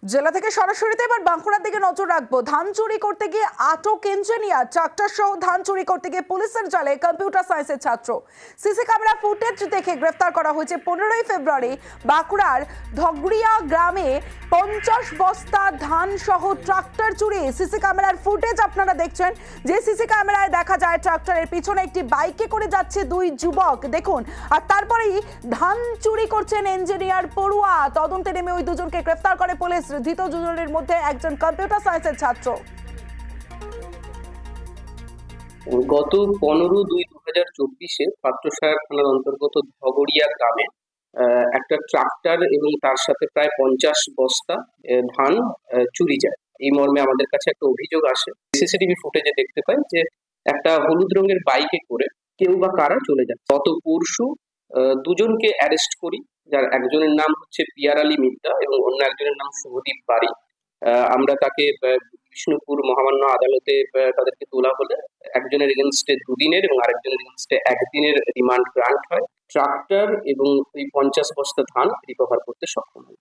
জেলা থেকে সরাসরিতে এবার বাঁকুড়ার দিকে নজর রাখবো। ধান চুরি করতে গিয়ে আটক ইঞ্জিনিয়ার, ট্রাক্টর সহ ধান চুরি করতে গিয়ে পুলিশের জালে কম্পিউটার সায়েন্সের ছাত্র। সিসি ক্যামেরা ফুটেজ দেখে গ্রেফতার করা হয়েছে 15ই ফেব্রুয়ারি বাঁকুড়ার ধগড়িয়া গ্রামে 50 বস্তা ধান সহ ট্রাক্টর চুরি। সিসি ক্যামেরার ফুটেজ আপনারা দেখছেন, যে সিসি ক্যামেরায় দেখা যায় ট্রাক্টরের পিছনে একটি বাইকে করে যাচ্ছে দুই যুবক, দেখুন। আর তারপরেই ধান চুরি করছেন ইঞ্জিনিয়ার পড়ুয়া। তদন্তে নেমে ওই দুজনকে গ্রেফতার করে পুলিশ। ধৃত দুজনের মধ্যে একজন কম্পিউটার সায়েন্সের ছাত্র। গত 15/2/2024 পাত্রসায়র থানার অন্তর্গত ধগড়িয়া গ্রামে একটা ট্রাক্টর এবং তার সাথে প্রায় 50 বস্তা ধান চুরি যায়। এই মর্মে আমাদের কাছে একটা অভিযোগ আসে। সিসিটিভি ফুটেজে দেখতে পাই যে একটা হলুদ রঙের বাইকে করে কেউ বা কারা চলে যায়। গত পরশু দুজনকে অ্যারেস্ট করি, যার একজনের নাম হচ্ছে পিয়ার আলী মিদ্দা এবং অন্য একজনের নাম শুভদীপ বাড়ি। আমরা তাকে বিষ্ণুপুর মহামান্য আদালতে তাদেরকে তোলা হলে একজনের এগেনস্টে 2 দিনের এবং আরেকজনের এগেনস্টে 1 দিনের রিমান্ড গ্রান্ট হয়। ট্রাক্টর এবং ওই 50 বস্তা ধান রিকভার করতে সক্ষম হয়।